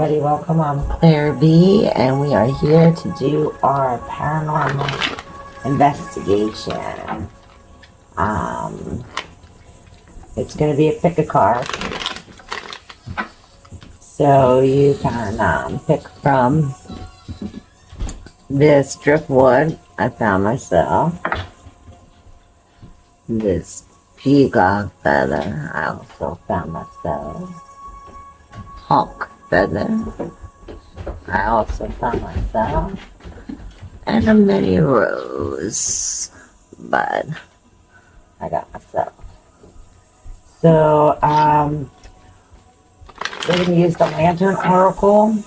everybody, welcome. I'm Claire B, and we are here to do our paranormal investigation. It's going to be a pick a card, so you can pick from this driftwood I found myself, this peacock feather I also found myself, hawk feather I also found myself, and a mini rose bud I got myself. So, we're going to use the Lantern Oracle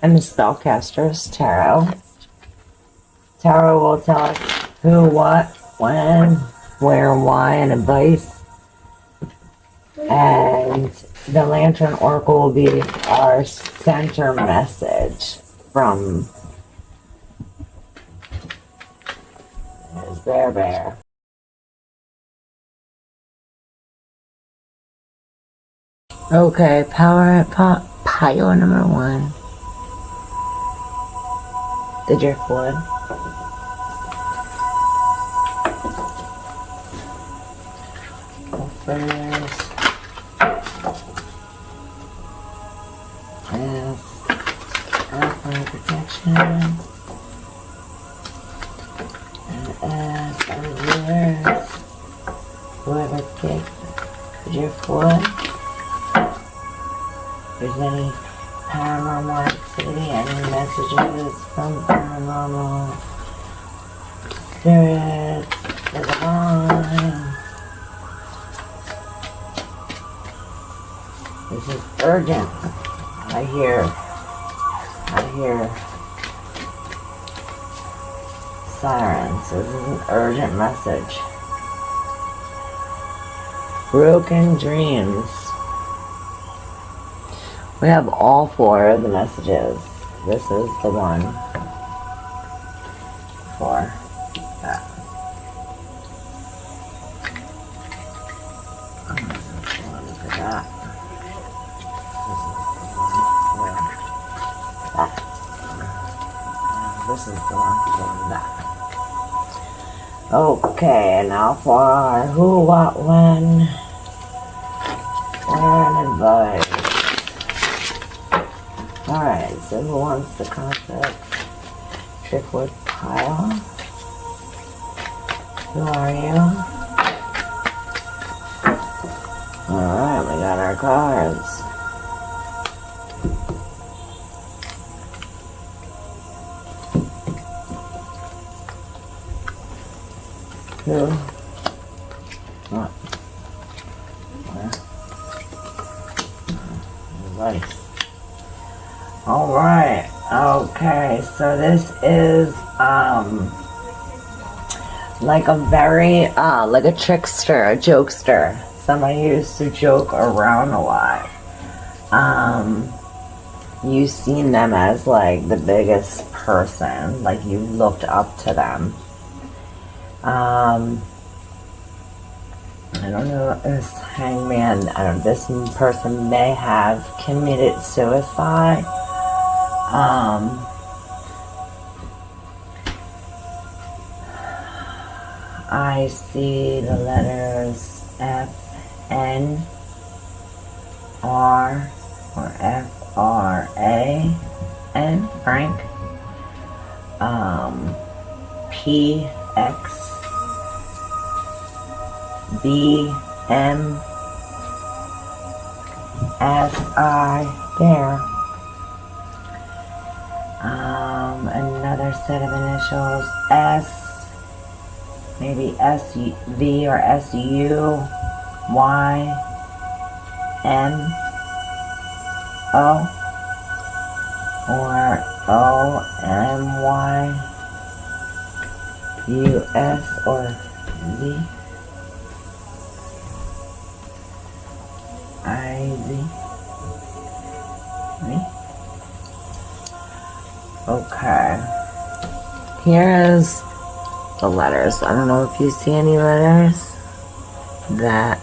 and the Spellcaster's Tarot. Tarot will tell us who, what, when, where, why, and advice. And the Lantern Oracle will be our center message from Bear. Okay, pile number 1. The driftwood. First. Earthly protection. And as our viewers, whoever picked the driftwood, if there's any paranormal activity, any messages from paranormal spirits, the divine. This is urgent. I hear sirens. This is an urgent message. Broken dreams. We have all 4 of the messages. This is the one for that. Look at that. This is the one for that. Okay, now for our who, what, when, where, and advice. Alright, so who wants the concept driftwood pile? Who are you? Alright, we got our cards. Who? What? Where? Advice. Alright, okay, so this is, like a very, like a trickster, a jokester, somebody who used to joke around a lot. You've seen them as, like, the biggest person, like, you looked up to them. I don't know if this hangman, this person may have committed suicide. I see the letters F, N, R, or F, R, A, N, Frank, P, X, B, M, S, I, there. Another set of initials, S, maybe S, V, or S, U, Y, M, O, or O, M, Y, U, S, or Z, I, Z, me. Okay. Here is the letters. I don't know if you see any letters that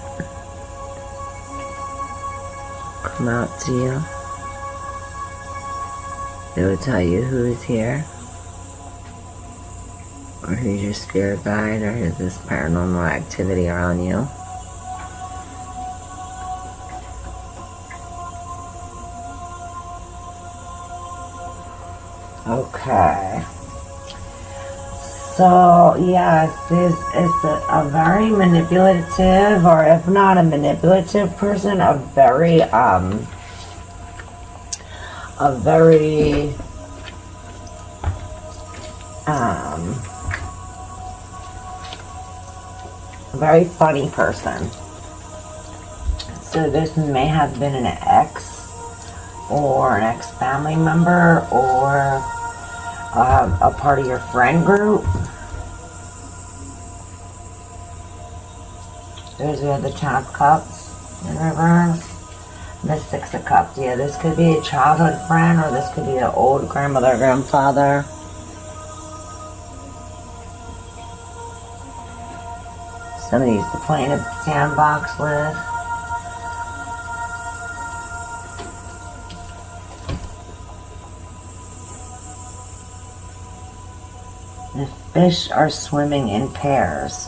come out to you. They will tell you who is here, or who's your spirit guide, or who's this paranormal activity around you. Okay. So, yes, this is a very manipulative, or if not a manipulative person, a very very funny person. So this may have been an ex, or an ex-family member, or a part of your friend group. There's the Ten of Cups in reverse. The Six of Cups. Yeah, this could be a childhood friend, or this could be an old grandmother or grandfather. Somebody used to play in a sandbox with. The fish are swimming in pairs.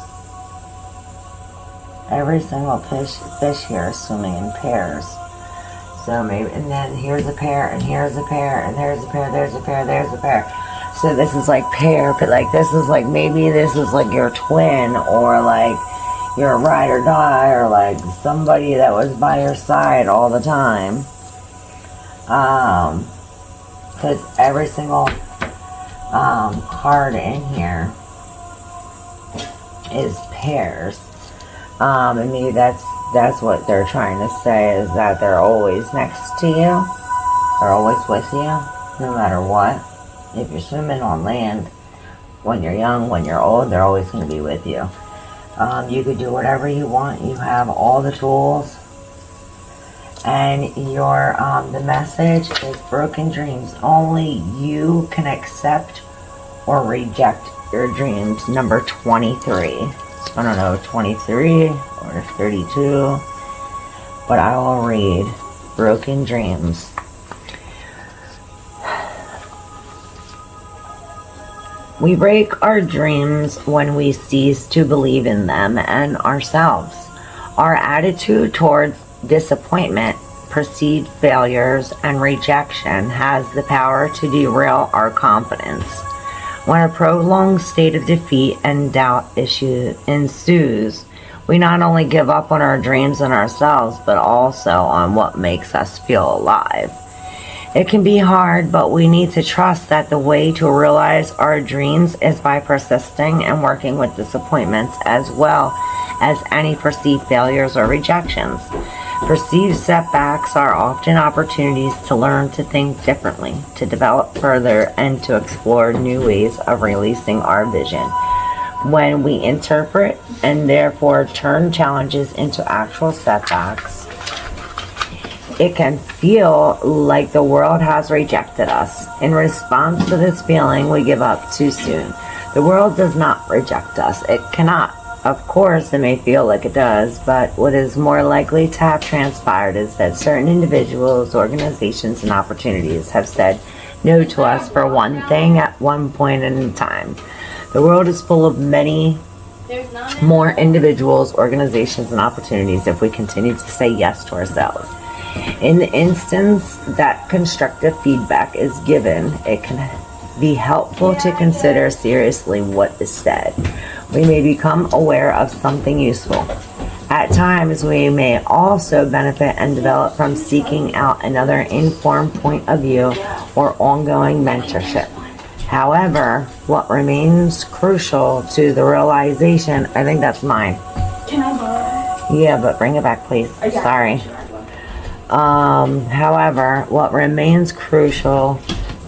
Every single fish here is swimming in pairs. So maybe, and then here's a pair, and here's a pair, and there's a pair, there's a pair, there's a pair. So this is like pair, but like this is like, maybe this is like your twin, or like your ride or die, or like somebody that was by your side all the time. Because every single card in here is pairs. And maybe that's what they're trying to say, is that they're always next to you. They're always with you, no matter what. If you're swimming on land, when you're young, when you're old, they're always going to be with you. You could do whatever you want. You have all the tools. And your the message is broken dreams. Only you can accept or reject your dreams. Number 23. I don't know, 23 or 32. But I will read Broken Dreams. We break our dreams when we cease to believe in them and ourselves. Our attitude towards disappointment, perceived failures, and rejection has the power to derail our confidence. When a prolonged state of defeat and doubt ensues, we not only give up on our dreams and ourselves, but also on what makes us feel alive. It can be hard, but we need to trust that the way to realize our dreams is by persisting and working with disappointments, as well as any perceived failures or rejections. Perceived setbacks are often opportunities to learn to think differently, to develop further, and to explore new ways of releasing our vision. When we interpret and therefore turn challenges into actual setbacks, it can feel like the world has rejected us. In response to this feeling, we give up too soon. The world does not reject us. It cannot. Of course, it may feel like it does, but what is more likely to have transpired is that certain individuals, organizations, and opportunities have said no to us for one thing at one point in time. The world is full of many more individuals, organizations, and opportunities if we continue to say yes to ourselves. In the instance that constructive feedback is given, it can be helpful to consider seriously what is said. We may become aware of something useful. At times, we may also benefit and develop from seeking out another informed point of view or ongoing mentorship. However, what remains crucial to the realization, I think that's mine. Can I borrow? Yeah, but bring it back, please. Sorry. However, what remains crucial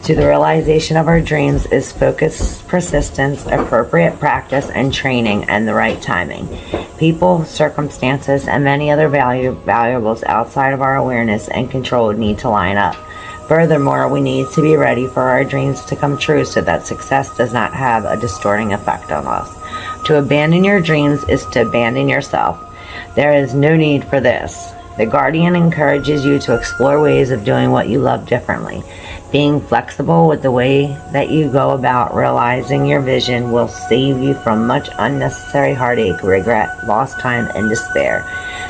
to the realization of our dreams is focus, persistence, appropriate practice and training, and the right timing. People, circumstances, and many other valuables outside of our awareness and control need to line up. Furthermore, we need to be ready for our dreams to come true so that success does not have a distorting effect on us. To abandon your dreams is to abandon yourself. There is no need for this. The Guardian encourages you to explore ways of doing what you love differently. Being flexible with the way that you go about realizing your vision will save you from much unnecessary heartache, regret, lost time, and despair.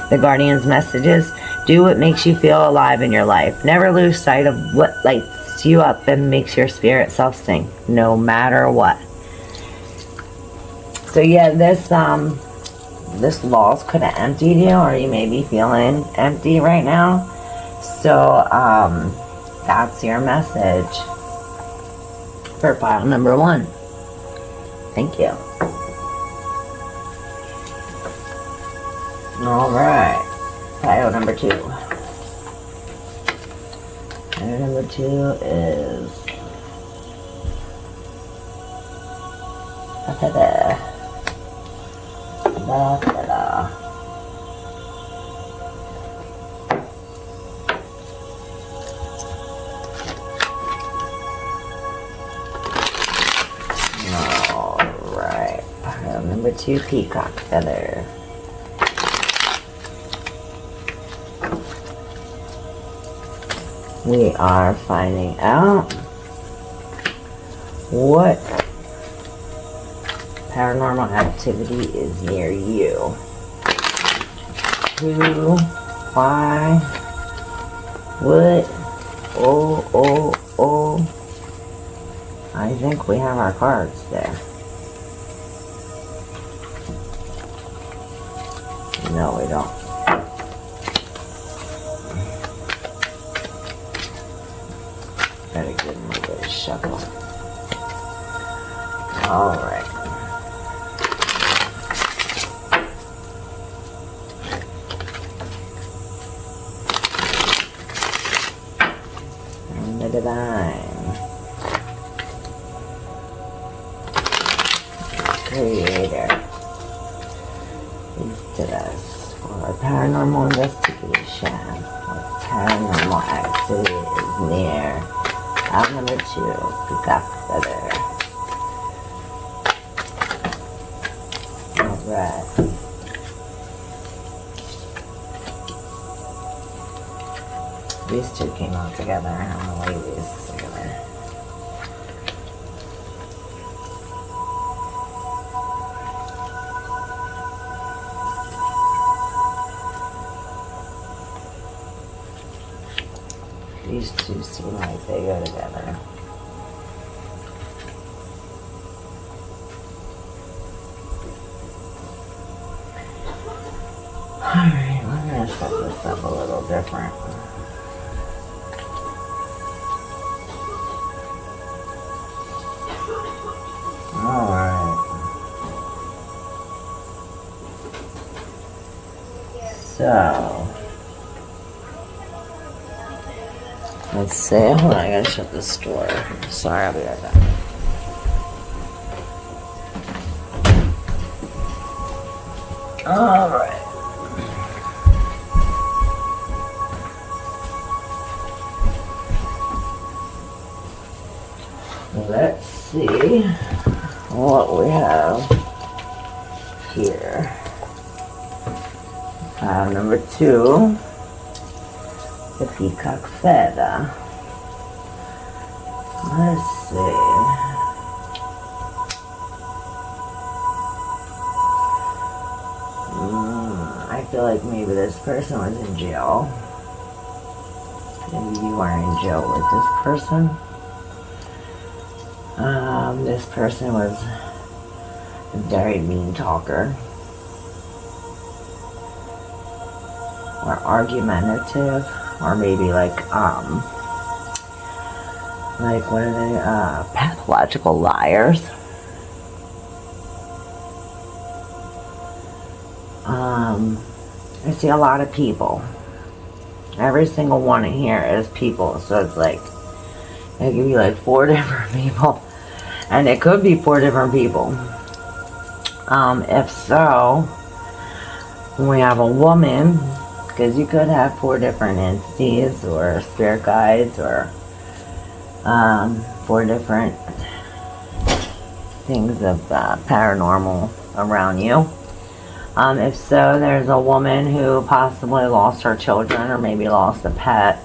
The Guardian's messages: do what makes you feel alive in your life. Never lose sight of what lights you up and makes your spirit self sing, no matter what. So yeah, this loss could have emptied you, or you may be feeling empty right now. So that's your message for pile number 1. Thank you. Alright, pile number 2. Pile number 2 is Alright, pile number 2, Peacock Feather. We are finding out what paranormal activity is near you. Who, why, what, oh. I think we have our cards there. No, we don't. Better give them a good shuffle. Alright. And the Divine. Creator. Please to us for paranormal investigation. What paranormal activity is near? Pile number 2, Peacock Feather. Alright. These two came out together. I don't know why these together. These two seem like they go together. Alright, we're gonna set this up a little different. Alright. So let's see. Hold on, I gotta shut this door. Sorry, I'll be right back. Alright. Let's see what we have here. Number 2. The Peacock Feather. Let's see. I feel like maybe this person was in jail. Maybe you are in jail with this person. This person was a very mean talker. Or argumentative. Or maybe like what are they, pathological liars. I see a lot of people. Every single one in here is people, so it's like, it could be like 4 different people. And it could be 4 different people. If so, we have a woman, because you could have 4 different entities or spirit guides or 4 different things of paranormal around you. If so, there's a woman who possibly lost her children or maybe lost a pet.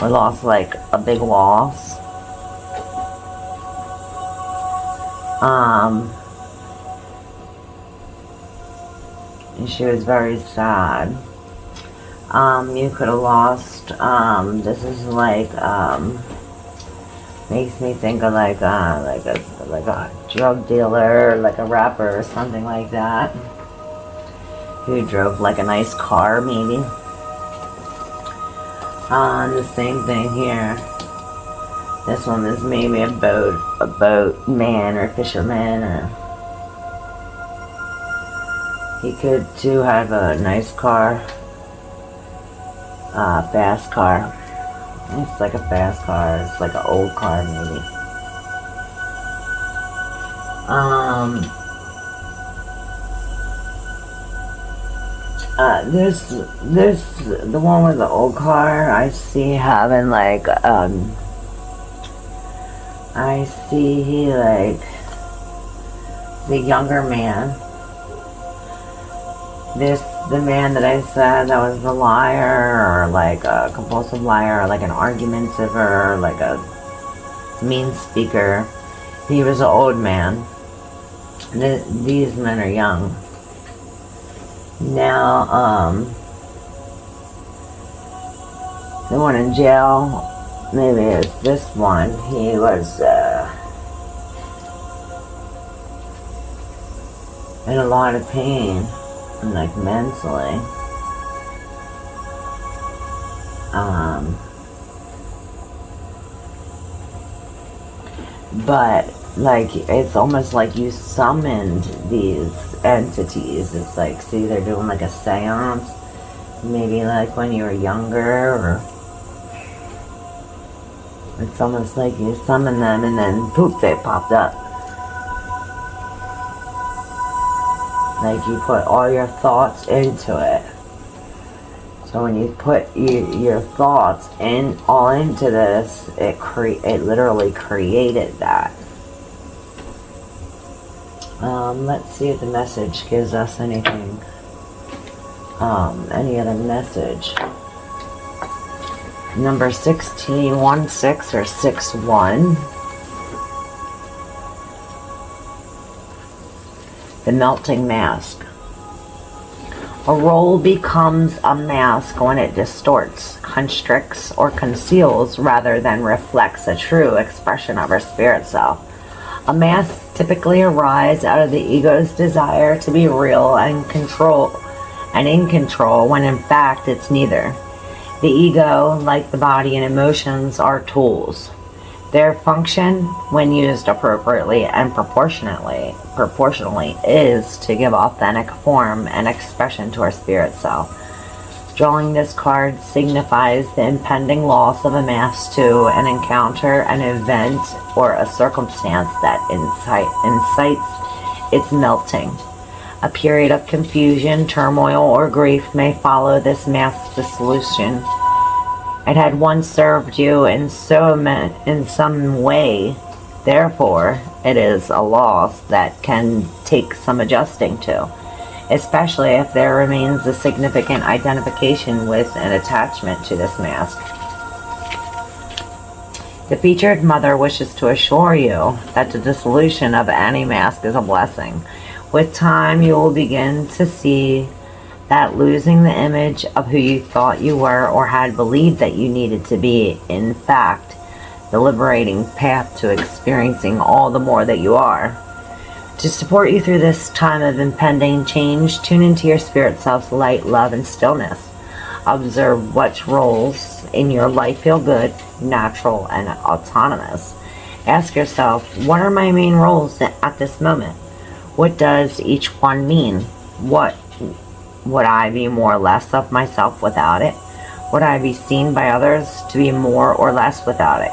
or lost like a big loss. And she was very sad. You could have lost, this is like, makes me think of like a drug dealer, like a rapper or something like that, who drove like a nice car maybe. The same thing here. This one is maybe a boat man or fisherman, or he could too have a nice car, fast car. It's like a fast car. It's like an old car maybe. The one with the old car, I see having like, I see like the younger man. The man that I said that was a liar, or like a compulsive liar, or like an argumentative, or like a mean speaker. He was an old man. These men are young. Now, the one in jail, maybe it's this one. He was in a lot of pain, like mentally. But like, it's almost like you summoned these entities. It's like, see, they're doing like a seance, maybe like when you were younger, or it's almost like you summoned them and then poof, they popped up. Like you put all your thoughts into it. So when you put your thoughts all into this, it literally created that. Let's see if the message gives us anything. Any other message? Number 16, 16 or 61. The melting mask. A role becomes a mask when it distorts, constricts, or conceals rather than reflects a true expression of our spirit self. A mask typically arises out of the ego's desire to be real and in control, when in fact it's neither. The ego, like the body and emotions, are tools. Their function, when used appropriately and proportionally, is to give authentic form and expression to our spirit self. Drawing this card signifies the impending loss of a mask to an encounter, an event, or a circumstance that incites its melting. A period of confusion, turmoil, or grief may follow this mask's dissolution. It had once served you in some way. Therefore, it is a loss that can take some adjusting to, especially if there remains a significant identification with an attachment to this mask. The featured mother wishes to assure you that the dissolution of any mask is a blessing. With time, you will begin to see that losing the image of who you thought you were or had believed that you needed to be, in fact, the liberating path to experiencing all the more that you are. To support you through this time of impending change, tune into your spirit self's light, love, and stillness. Observe which roles in your life feel good, natural, and autonomous. Ask yourself, what are my main roles at this moment? What does each one mean? What would I be more or less of myself without it? Would I be seen by others to be more or less without it?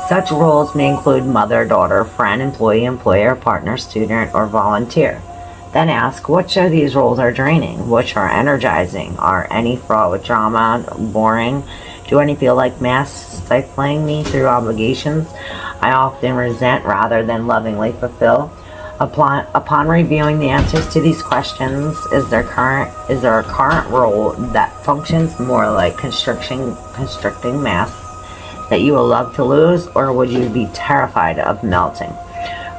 Such roles may include mother, daughter, friend, employee, employer, partner, student, or volunteer. Then ask, which of these roles are draining? Which are energizing? Are any fraught with drama, boring? Do any feel like masks stifling me through obligations I often resent rather than lovingly fulfill? Upon reviewing the answers to these questions, is there a current role that functions more like constricting masks that you will love to lose, or would you be terrified of melting?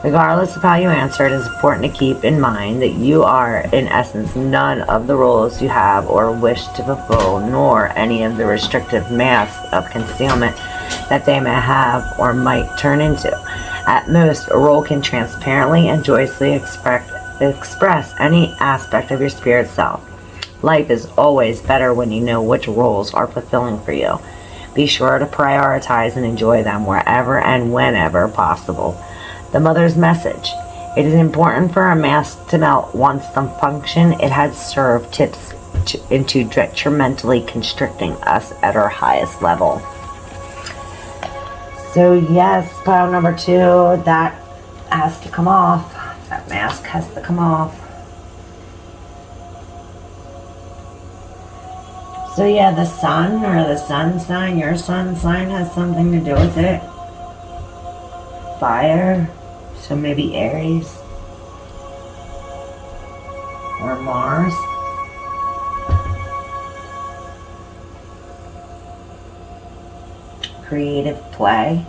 Regardless of how you answer, it is important to keep in mind that you are, in essence, none of the roles you have or wish to fulfill, nor any of the restrictive masks of concealment that they may have or might turn into. At most, a role can transparently and joyously express any aspect of your spirit self. Life is always better when you know which roles are fulfilling for you. Be sure to prioritize and enjoy them wherever and whenever possible. The mother's message. It is important for a mask to melt once the function it has served tips into detrimentally constricting us at our highest level. So yes, pile number 2, that has to come off. That mask has to come off. So yeah, the sun or the sun sign, your sun sign has something to do with it. Fire. So maybe Aries or Mars. Creative play.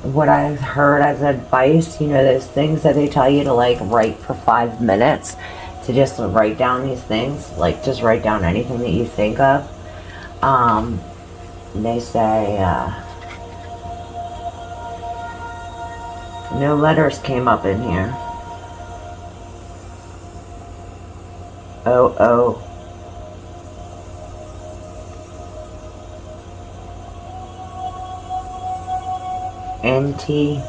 What I've heard as advice, those things that they tell you to write for 5 minutes, to just write down these things, just write down anything that you think of. They say, no letters came up in here. O. NT.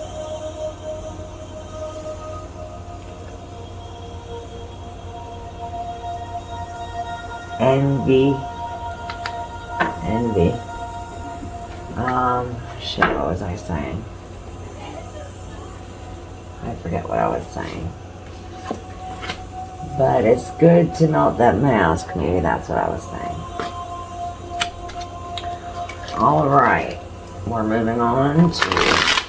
Envy. Shit, what was I saying? I forget what I was saying. But it's good to melt that mask. Maybe that's what I was saying. Alright. We're moving on to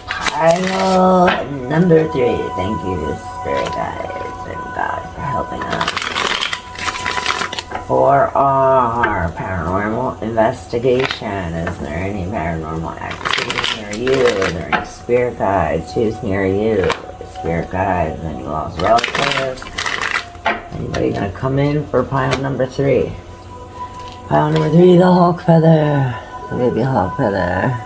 pile number 3. Thank you, Spirit Guides and God, for helping us. For our paranormal investigation, is there any paranormal activity near you? Are there any spirit guides? Who's near you? Spirit guides, any lost relatives? Anybody gonna come in for pile number 3? Pile number 3, the hawk feather. The baby hawk feather.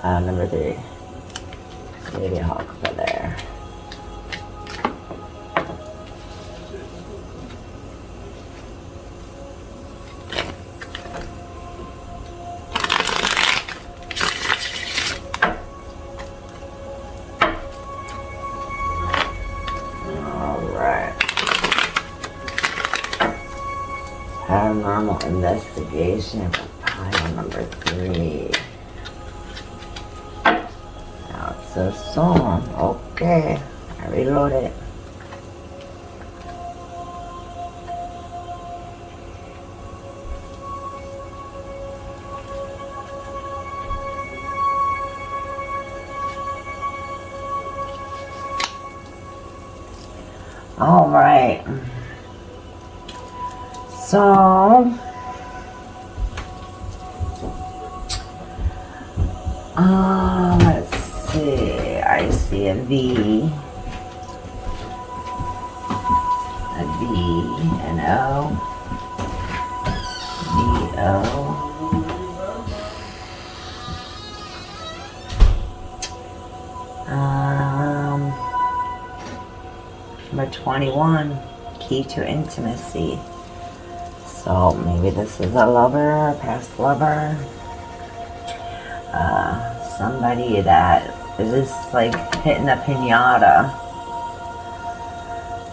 Pile number 3, baby hawk feather. Paranormal investigation for pile number 3. Now it's a song. Okay, I reload it. All right. So, let's see. I see a V, an O, V-O. Number 21, key to intimacy. So maybe this is a lover, a past lover. Somebody that is just hitting a piñata.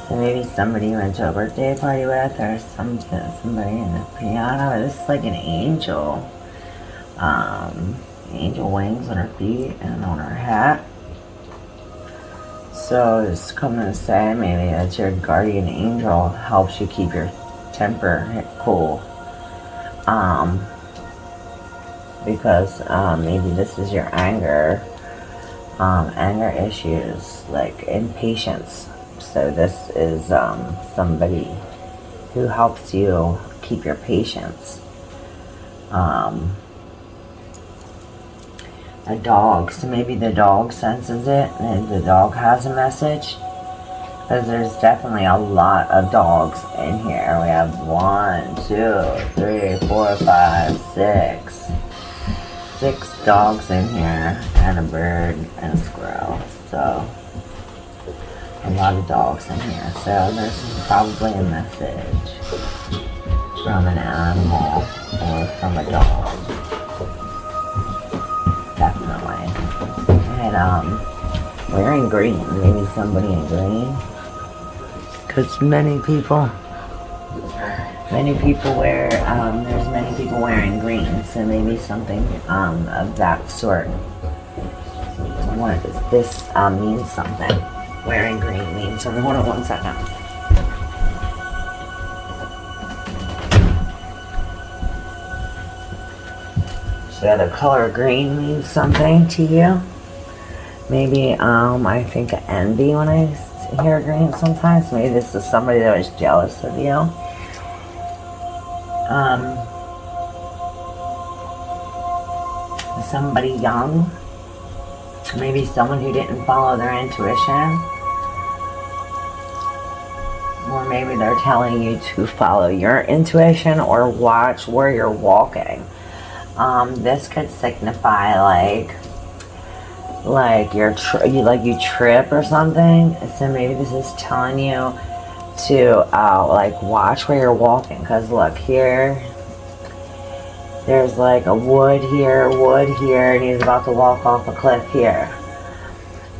So maybe somebody you went to a birthday party with, or somebody in a piñata. This is like an angel. Angel wings on her feet and on her hat. So it's coming to say maybe that your guardian angel helps you keep your temper cool. Because maybe this is your anger issues, like impatience. So this is somebody who helps you keep your patience. a dog. So maybe the dog senses it and the dog has a message. Because there's definitely a lot of dogs in here. We have 1, 2, 3, 4, 5, 6. 6 dogs in here, and a bird and a squirrel. So a lot of dogs in here. So there's probably a message from an animal or from a dog. Definitely. And wearing green. Maybe somebody in green. Because many people wear, there's many people wearing green, so maybe something of that sort. What does this means something? Wearing green means something. Hold on one second. So the color green means something to you. Maybe I think of envy when I hear green sometimes. Maybe this is somebody that was jealous of you. Somebody young. Maybe someone who didn't follow their intuition. Or maybe they're telling you to follow your intuition or watch where you're walking. This could signify like you trip or something. So maybe this is telling you to like watch where you're walking. Because look here, there's like a wood here, and he's about to walk off a cliff here.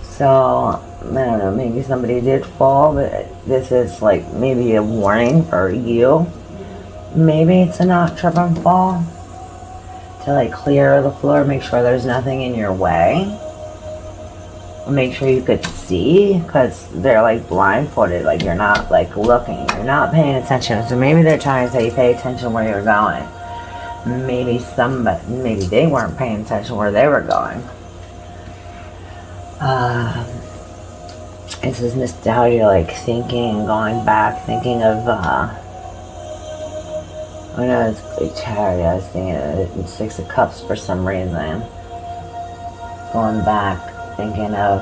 So I don't know, maybe somebody did fall, but this is like maybe a warning for you. Maybe to not trip and fall. To like clear the floor, make sure there's nothing in your way. Make sure you could see, because they're like blindfolded, like you're not like looking, you're not paying attention. So maybe they're trying to say pay attention where you're going. Maybe they weren't paying attention where they were going. This is nostalgia, like thinking, going back, thinking of I know it's like charity. I was thinking of 6 of Cups for some reason. Going back, thinking of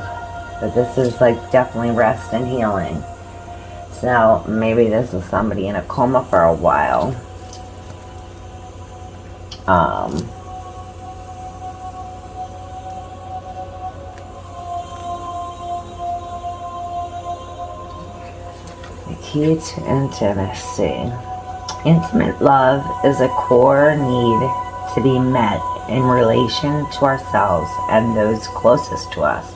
that this is like definitely rest and healing. So maybe this is somebody in a coma for a while. The key to intimacy. Intimate love is a core need to be met in relation to ourselves and those closest to us.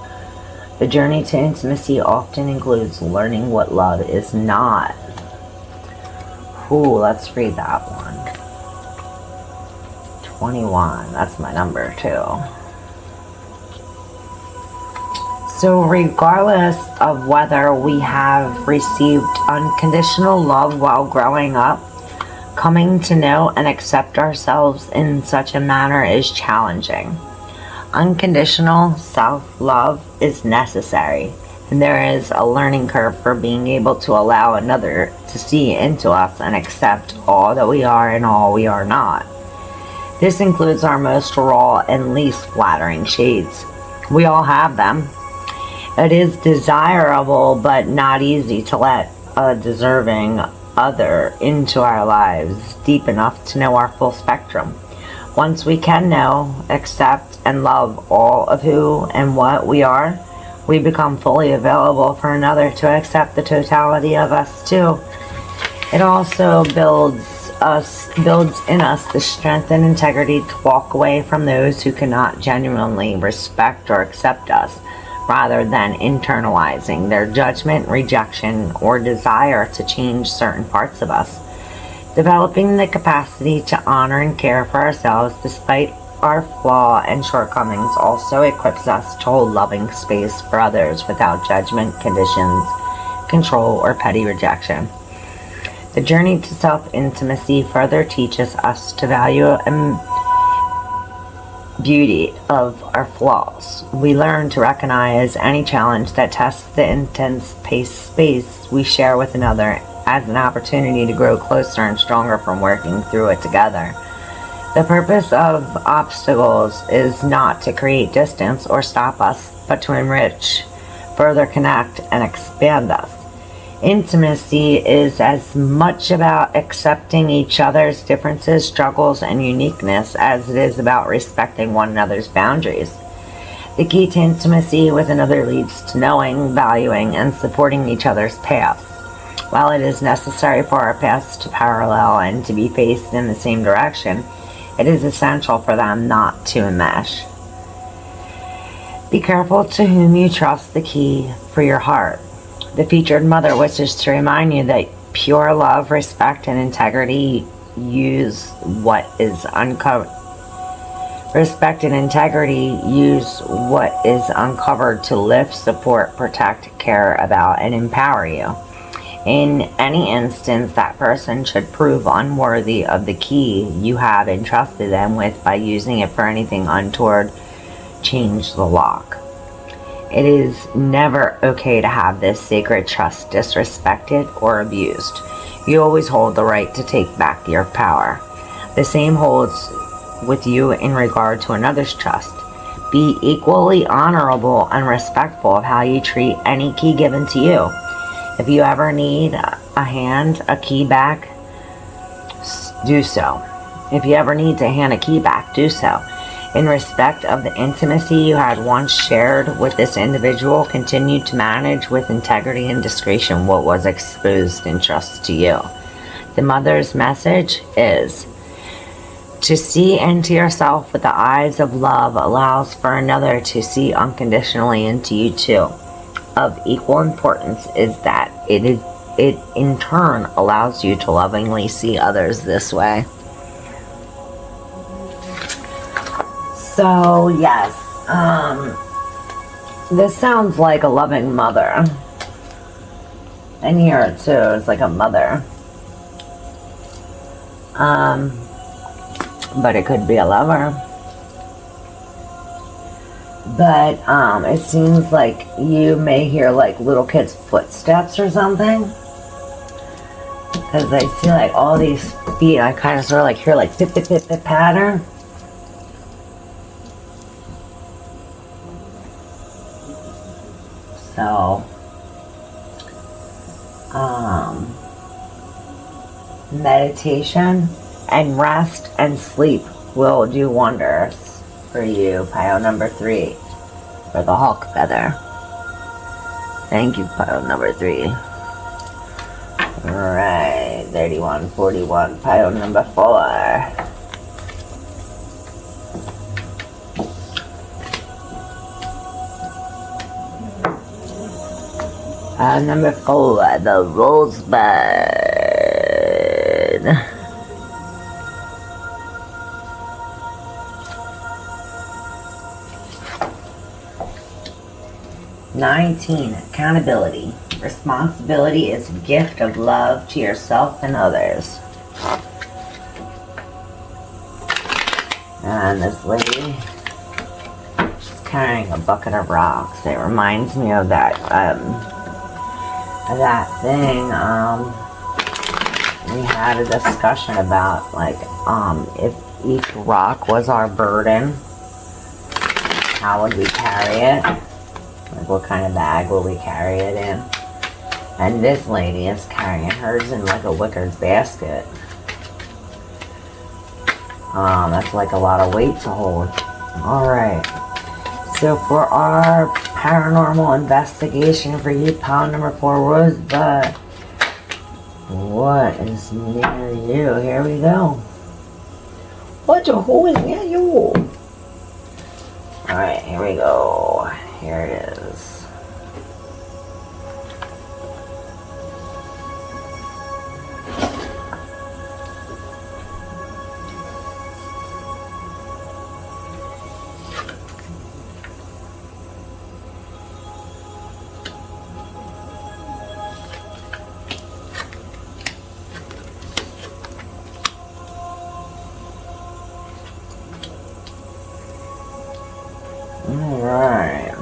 The journey to intimacy often includes learning what love is not. Ooh, let's read that one. 21, that's my number too. So regardless of whether we have received unconditional love while growing up, coming to know and accept ourselves in such a manner is challenging. Unconditional self-love is necessary, and there is a learning curve for being able to allow another to see into us and accept all that we are and all we are not. This includes our most raw and least flattering shades. We all have them. It is desirable but not easy to let a deserving other into our lives deep enough to know our full spectrum. Once we can know, accept, and love all of who and what we are, we become fully available for another to accept the totality of us too. It also builds in us the strength and integrity to walk away from those who cannot genuinely respect or accept us, rather than internalizing their judgment, rejection, or desire to change certain parts of us. Developing the capacity to honor and care for ourselves despite our flaw and shortcomings also equips us to hold loving space for others without judgment, conditions, control, or petty rejection. The journey to self-intimacy further teaches us to value and beauty of our flaws. We learn to recognize any challenge that tests the intense space we share with another as an opportunity to grow closer and stronger from working through it together. The purpose of obstacles is not to create distance or stop us, but to enrich, further connect, and expand us. Intimacy is as much about accepting each other's differences, struggles, and uniqueness as it is about respecting one another's boundaries. The key to intimacy with another leads to knowing, valuing, and supporting each other's paths. While it is necessary for our paths to parallel and to be faced in the same direction, it is essential for them not to enmesh. Be careful to whom you trust the key for your heart. The featured mother wishes to remind you that pure love, respect, and integrity use what is uncovered. Respect and integrity use what is uncovered to lift, support, protect, care about, and empower you. In any instance, that person should prove unworthy of the key you have entrusted them with by using it for anything untoward. Change the lock. It is never okay to have this sacred trust disrespected or abused. You always hold the right to take back your power. The same holds with you in regard to another's trust. Be equally honorable and respectful of how you treat any key given to you. If you ever need a key back, do so. If you ever need to hand a key back, do so. In respect of the intimacy you had once shared with this individual, continue to manage with integrity and discretion what was exposed in trust to you. The mother's message is, to see into yourself with the eyes of love allows for another to see unconditionally into you too. Of equal importance is that it in turn allows you to lovingly see others this way. So yes, this sounds like a loving mother. And here too, it's like a mother. But it could be a lover. But it seems like you may hear like little kids' footsteps or something. Because I see like all these feet. I kind of sort of like hear like pip pip pip pip pattern. So, meditation and rest and sleep will do wonders for you. Pile number 3 for the Hulk feather. Thank you, pile number 3. Alright, 3141, pile number 4. Number 4, the rosebud. "19, accountability. Responsibility is a gift of love to yourself and others." And this lady is carrying a bucket of rocks. It reminds me of that thing, we had a discussion about, like, if each rock was our burden, how would we carry it? Like, what kind of bag will we carry it in? And this lady is carrying hers in, like, a wicker basket. That's, like, a lot of weight to hold. Alright. So, for our paranormal investigation for you, pile number 4, Rosebud. What is near you? Here we go. Who is near you? Alright, here we go. Here it is. Alright.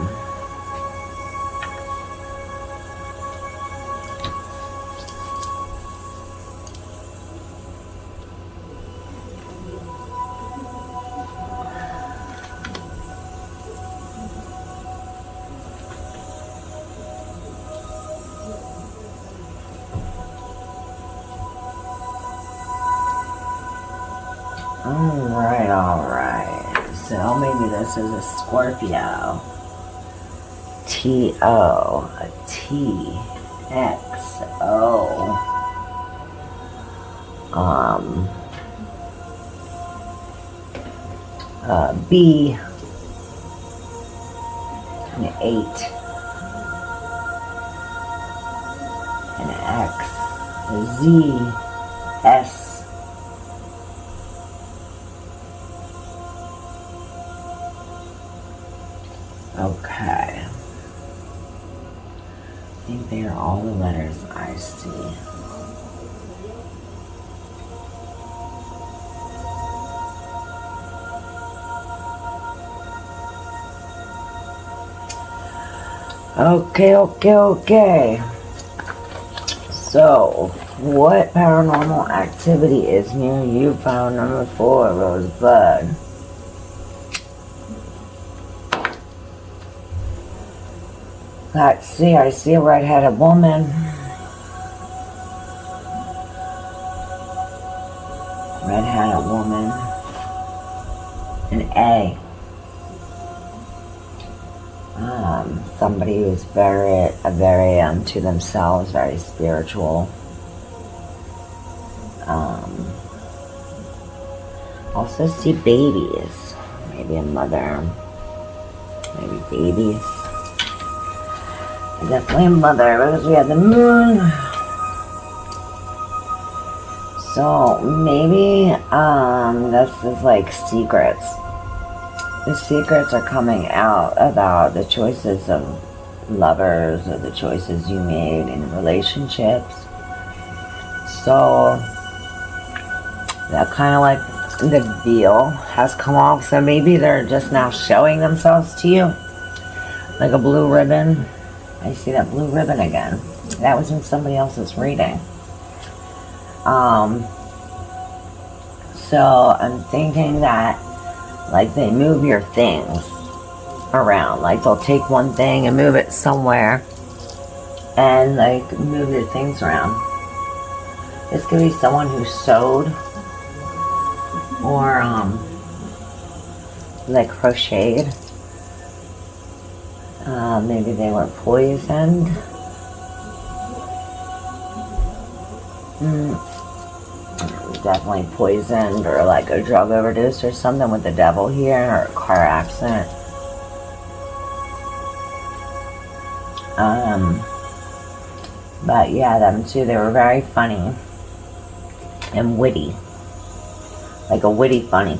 Alright. So maybe this is a Scorpio. T-O. A T-X-O. B. An 8. An X. A Z. S. Okay. I think they are all the letters I see. Okay. So, what paranormal activity is near you? Found number 4, Rosebud. Let's see, I see a red-headed woman. Red-headed woman. An A. Somebody who's very to themselves, very spiritual. Also see babies. Maybe a mother. Maybe babies. Definitely a mother, because we have the moon. So maybe this is like secrets. The secrets are coming out about the choices of lovers or the choices you made in relationships. So that kind of like the veil has come off. So maybe they're just now showing themselves to you. Like a blue ribbon. I see that blue ribbon again. That was in somebody else's reading. So I'm thinking that like they move your things around. Like they'll take one thing and move it somewhere and like move your things around. This could be someone who sewed or like crocheted. Maybe they were poisoned. Definitely poisoned or like a drug overdose or something with the devil here, or a car accident. But yeah, them too, they were very funny and witty. Like a witty funny.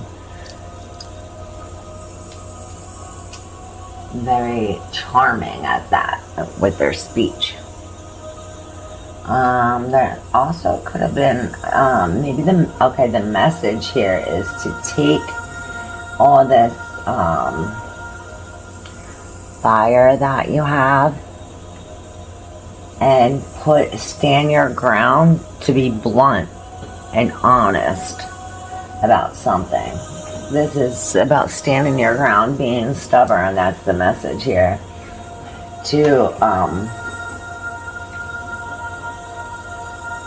Very charming at that with their speech. There also could have been maybe the message here is to take all this fire that you have and stand your ground, to be blunt and honest about something. This is about standing your ground, being stubborn. That's the message here.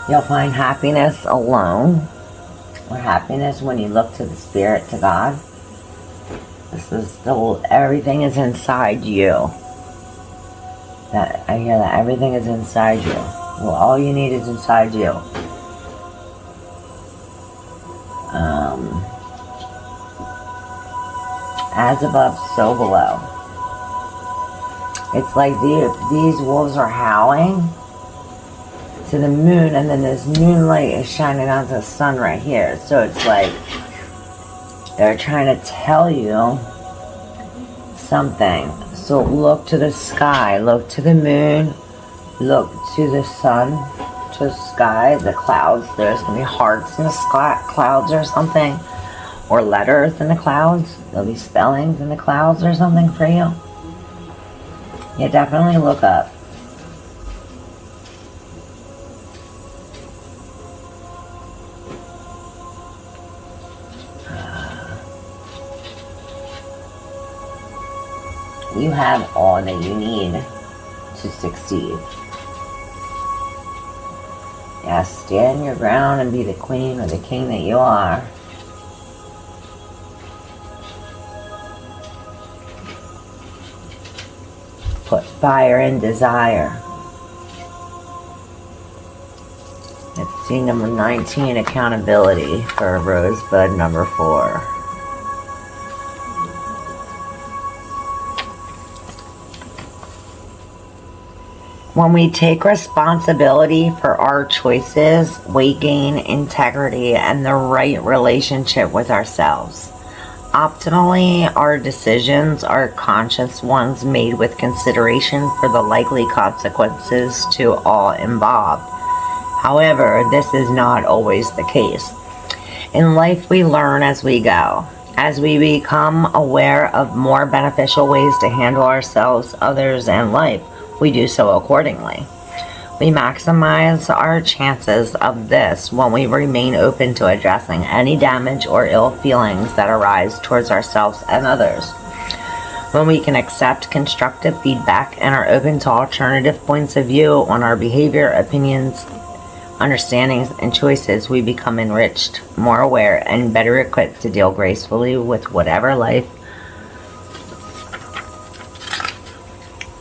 You'll find happiness alone, or happiness when you look to the Spirit, to God. This is everything is inside you. I hear that everything is inside you. Well, all you need is inside you. As above, so below. It's like these wolves are howling to the moon, and then this moonlight is shining onto the sun right here. So it's like they're trying to tell you something. So look to the sky, look to the moon, look to the sun, to the sky, the clouds. There's going to be hearts in the sky, clouds or something, or letters in the clouds. There'll be spellings in the clouds or something for you. Yeah, definitely look up. You have all that you need to succeed. Yeah, stand your ground and be the queen or the king that you are. fire, and desire. Let's see, number 19, accountability for Rosebud, number 4. When we take responsibility for our choices, we gain integrity and the right relationship with ourselves. Optimally, our decisions are conscious ones made with consideration for the likely consequences to all involved. However, this is not always the case. In life, we learn as we go. As we become aware of more beneficial ways to handle ourselves, others, and life, we do so accordingly. We maximize our chances of this when we remain open to addressing any damage or ill feelings that arise towards ourselves and others. When we can accept constructive feedback and are open to alternative points of view on our behavior, opinions, understandings, and choices, we become enriched, more aware, and better equipped to deal gracefully with whatever life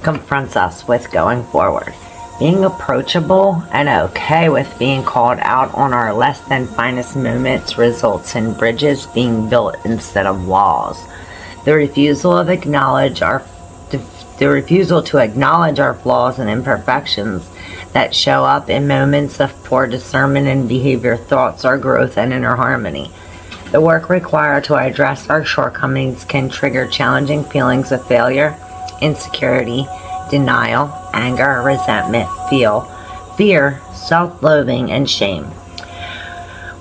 confronts us with going forward. Being approachable and okay with being called out on our less than finest moments results in bridges being built instead of walls. The refusal to acknowledge our flaws and imperfections that show up in moments of poor discernment and behavior thwarts our growth and inner harmony. The work required to address our shortcomings can trigger challenging feelings of failure, insecurity, denial, anger, resentment, fear, self-loathing, and shame.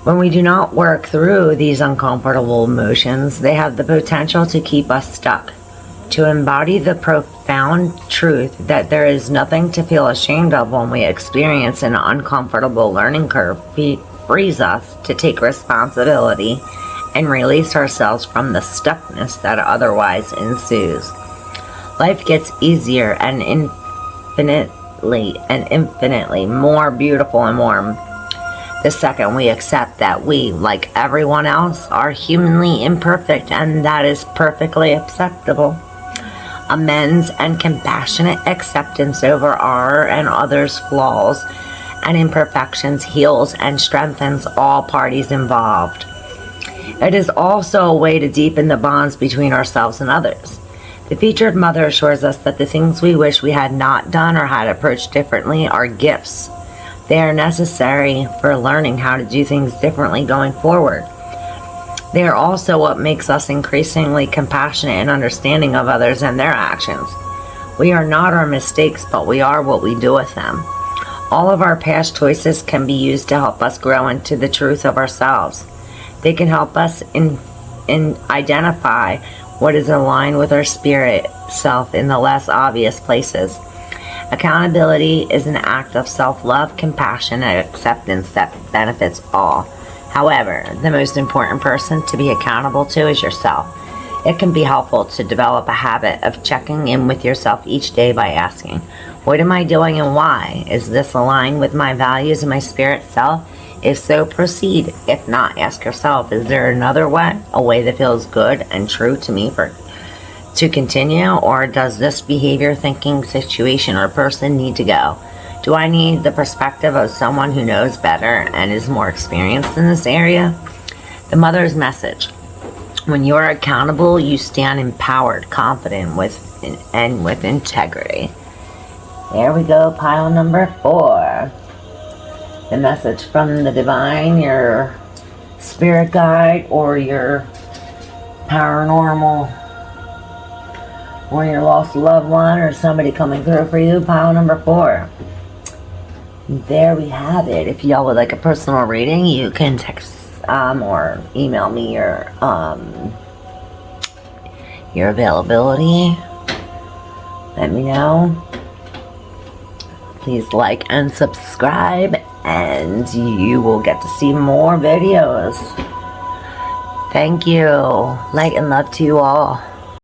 When we do not work through these uncomfortable emotions, they have the potential to keep us stuck. To embody the profound truth that there is nothing to feel ashamed of when we experience an uncomfortable learning curve frees us to take responsibility and release ourselves from the stuckness that otherwise ensues. Life gets easier and infinitely more beautiful and warm the second we accept that we, like everyone else, are humanly imperfect, and that is perfectly acceptable. Amends and compassionate acceptance over our and others' flaws and imperfections heals and strengthens all parties involved. It is also a way to deepen the bonds between ourselves and others. The featured mother assures us that the things we wish we had not done or had approached differently are gifts. They are necessary for learning how to do things differently going forward. They are also what makes us increasingly compassionate and understanding of others and their actions. We are not our mistakes, but we are what we do with them. All of our past choices can be used to help us grow into the truth of ourselves. They can help us identify what is aligned with our spirit self in the less obvious places. Accountability is an act of self-love, compassion, and acceptance that benefits all. However, the most important person to be accountable to is yourself. It can be helpful to develop a habit of checking in with yourself each day by asking, what am I doing and why? Is this aligned with my values and my spirit self? If so, proceed. If not, ask yourself, is there another way? A way that feels good and true to me to continue? Or does this behavior, thinking, situation, or person need to go? Do I need the perspective of someone who knows better and is more experienced in this area? The mother's message. When you are accountable, you stand empowered, confident, and with integrity. There we go, pile number 4. The message from the divine, your spirit guide, or your paranormal, or your lost loved one, or somebody coming through for you. Pile number 4. There we have it. If y'all would like a personal reading, you can text or email me your availability. Let me know. Please like and subscribe, and you will get to see more videos. Thank you. Light and love to you all.